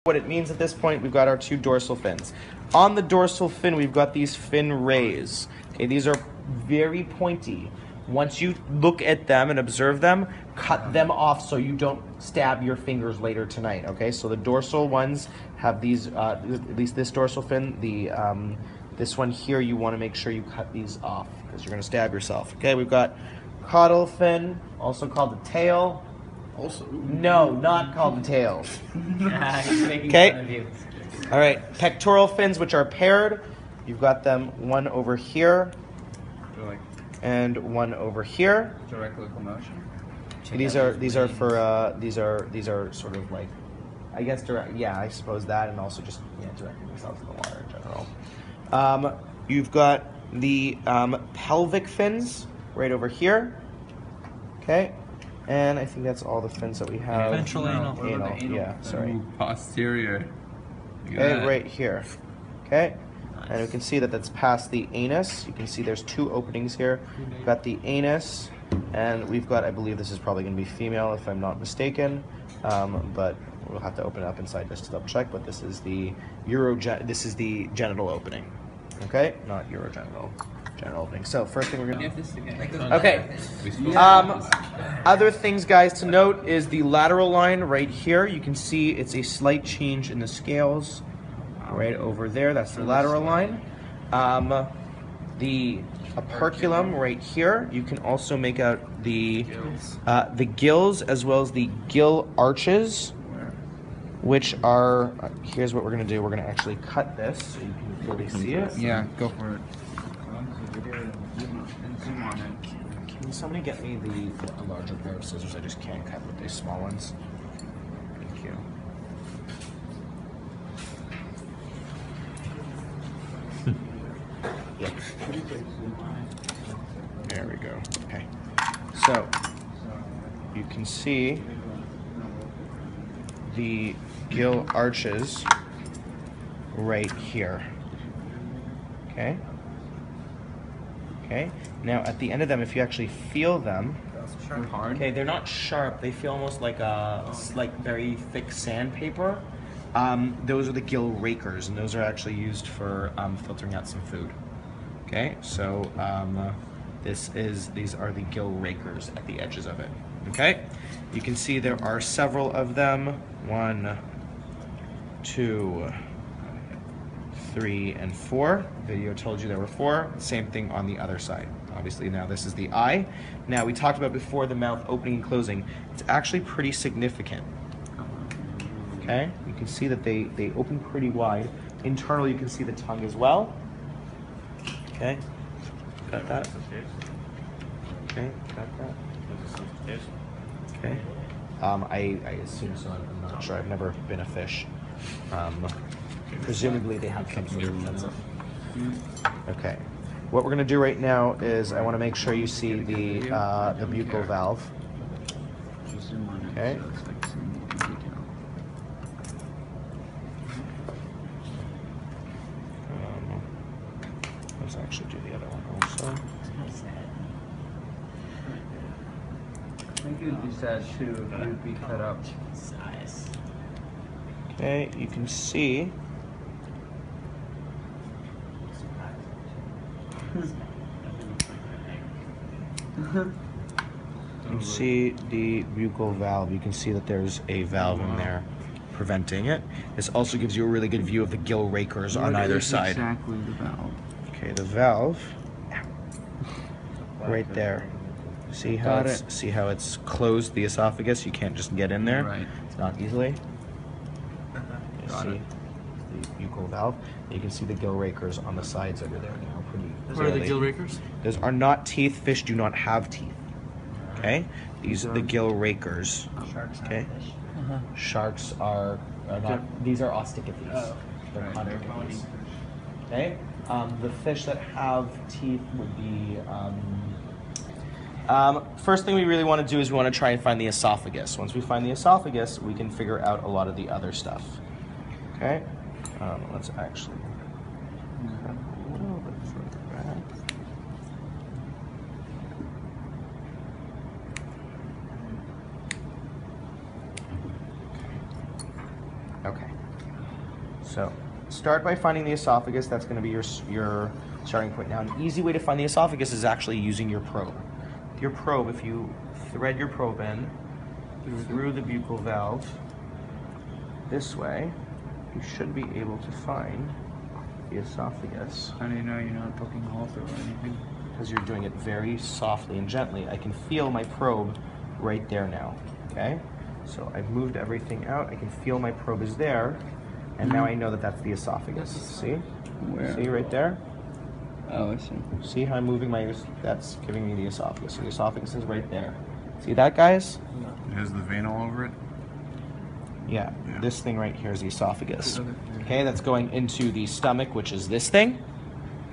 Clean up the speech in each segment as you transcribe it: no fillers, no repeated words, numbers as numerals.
What it means at this point, we've got our two dorsal fins. On the dorsal fin, we've got these fin rays. Okay, these are very pointy. Once you look at them and observe them, cut them off so you don't stab your fingers later tonight. Okay, so the dorsal ones have these, at least this dorsal fin, this one here, you want to make sure you cut these off because you're going to stab yourself. Okay, we've got caudal fin, also called the tail. Also, no, not called the tail. He's making Okay. fun of you. All right, pectoral fins, which are paired. You've got them one over here like and one over here. direct locomotion. These are sort of like, I guess direct. Yeah, I suppose that, and also just directing themselves in the water in general. You've got the pelvic fins right over here. Okay. And I think that's all the fins that we have. Ventral anal. Anal, yeah, sorry. Ooh, posterior. Look at Okay, that. right here. Okay, and we can see that that's past the anus. You can see there's two openings here. We've got the anus, and we've got, I believe this is probably going to be female if I'm not mistaken, but we'll have to open it up inside just to double check. But this is the genital opening. Okay, not urogenital. General opening. So first thing we're gonna Give this again. Okay. We supposed Other things, guys, to note is the lateral line right here. You can see it's a slight change in the scales right over there. That's the lateral line. The operculum right here. You can also make out the gills as well as the gill arches, which are. Here's what we're gonna do. We're gonna actually cut this so you can fully see it. Yeah, go for it. Can somebody get me the larger pair of scissors? I just can't cut with these small ones. Thank you. Yeah. There we go. Okay. So you can see the gill arches right here. Okay. Okay. Now at the end of them, if you actually feel them, Hard. okay, they're not sharp. They feel almost like very thick sandpaper. Those are the gill rakers, and those are actually used for filtering out some food. Okay, so these are the gill rakers at the edges of it. Okay, you can see there are several of them. 1, 2, 3, and 4. Video told you there were 4. Same thing on the other side. Obviously now this is the eye. Now we talked about before the mouth opening and closing. It's actually pretty significant. Okay, you can see that they open pretty wide. Internally you can see the tongue as well. Okay, got that? Okay, got that? Okay. I assume so. I'm not sure. I've never been a fish. Presumably they have some sort of defensive. Okay. What we're going to do right now is I want to make sure you see the buccal valve. Okay. Let's actually do the other one also. I think it would be sad too if it would be cut up. Size. Okay, you can see. You can see the buccal valve. You can see that there's a valve in there preventing it. This also gives you a really good view of the gill rakers on either side. Exactly the valve. Okay, the valve right there. See how it's closed the esophagus? You can't just get in there. Right. It's not easily. You Got see it. the buccal valve. You can see the gill rakers on the sides over there now. Pretty What are the clearly. gill rakers? Those are not teeth. Fish do not have teeth. Okay? These are the gill rakers. Sharks not Okay. fish. Sharks are not. These are osteichthyes. Oh. They're Right. condyles. Okay. The fish that have teeth would be. First thing we really want to do is we want to try and find the esophagus. Once we find the esophagus, we can figure out a lot of the other stuff. Okay. Let's actually. A little bit further back. Okay. So start by finding the esophagus. That's going to be your starting point. Now, an easy way to find the esophagus is actually using your probe. Your probe, if you thread your probe in through the buccal valve this way, you should be able to find the esophagus. How do you know you're not poking holes through or anything? Because you're doing it very softly and gently. I can feel my probe right there now, okay? So I've moved everything out. I can feel my probe is there, and now I know that that's the esophagus. See? Where? See right there? Oh, I see. See how I'm moving my, that's giving me the esophagus. So the esophagus is right there. See that, guys? Has the vein all over it? Yeah, this thing right here is the esophagus. Okay, that's going into the stomach, which is this thing.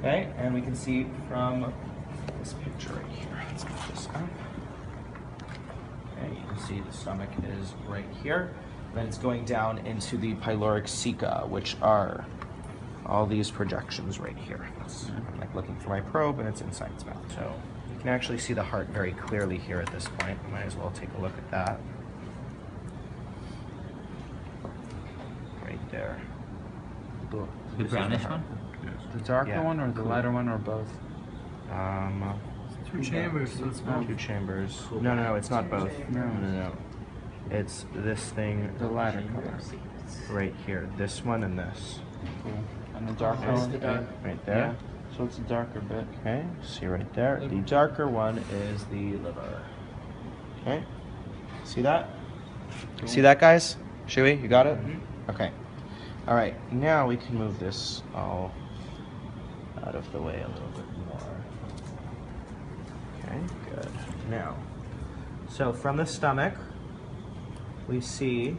Okay, and we can see from this picture right here. Let's get this up. Okay, you can see the stomach is right here. Then it's going down into the pyloric ceca, which are all these projections right here. I'm like looking for my probe, and it's inside its mouth. So you can actually see the heart very clearly here at this point. Might as well take a look at that. Right there. The This is brownish the heart. one? The darker Yeah. one or the lighter one or both? Two chambers, so it's both. Two chambers. No, it's not both. No. It's this thing The lighter color. right here. This one and this. Cool. And the darker That's one? the dark- Right there. Yeah. So it's a darker bit. Okay, see right there. The darker one is the liver. Okay, see that? See that, guys? Shui, you got it? Okay. All right, now we can move this all out of the way a little bit more. Okay, good. Now, so from the stomach, we see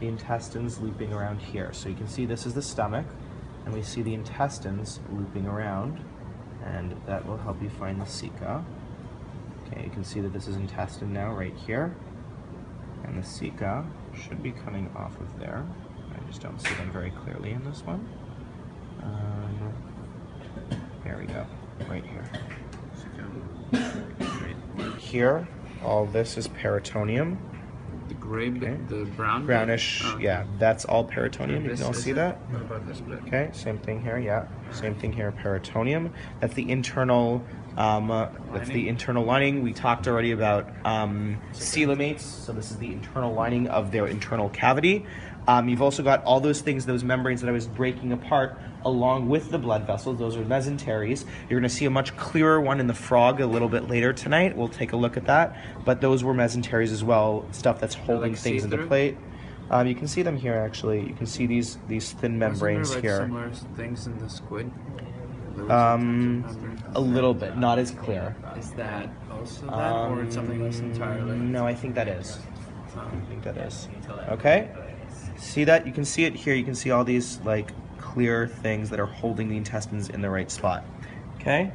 the intestines looping around here. So you can see this is the stomach, and we see the intestines looping around, and that will help you find the ceca. Okay, you can see that this is intestine now right here, and the ceca should be coming off of there. I just don't see them very clearly in this one. There we go, right here. Here, all this is peritoneum. The gray bit, Okay. the brown bit? Brownish, Oh. yeah, that's all peritoneum. You This can all is see it? that? What about this bit? Okay, same thing here, yeah. Same thing here, peritoneum. That's the internal, lining. We talked already about coelomates, so this is the internal lining of their internal cavity. You've also got all those things, those membranes that I was breaking apart along with the blood vessels. Those are mesenteries. You're going to see a much clearer one in the frog a little bit later tonight. We'll take a look at that. But those were mesenteries as well, stuff that's holding like things into see-through? plate. You can see them here, actually. You can see these thin membranes Wasn't there, like, here. similar things in the squid? There was A little bit, not as clear. Is that also that, or it's something else entirely? No, I think that is. Oh. I think that is. You can tell that. Okay? See that? You can see it here. You can see all these like clear things that are holding the intestines in the right spot. Okay?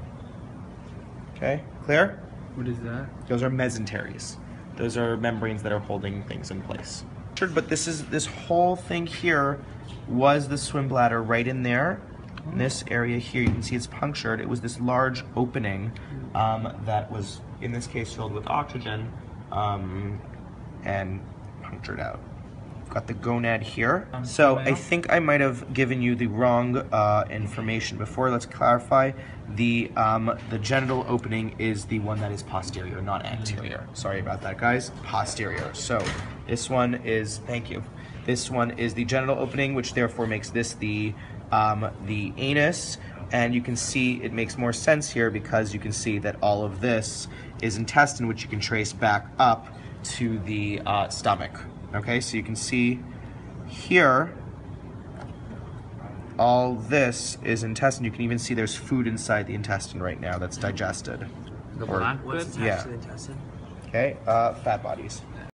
Okay? Clear? What is that? Those are mesenteries. Those are membranes that are holding things in place. But this whole thing here was the swim bladder right in there. In this area here, you can see it's punctured. It was this large opening that was, in this case, filled with oxygen and punctured out. Got the gonad here. So I think I might have given you the wrong information before. Let's clarify. The genital opening is the one that is posterior, not anterior. Sorry about that, guys. Posterior. So this one is, thank you. This one is the genital opening, which therefore makes this the anus. And you can see it makes more sense here because you can see that all of this is intestine, which you can trace back up to the stomach. Okay, so you can see here, all this is intestine. You can even see there's food inside the intestine right now that's digested. The Or- black What's bit? attached Yeah. to the intestine? Okay, fat bodies.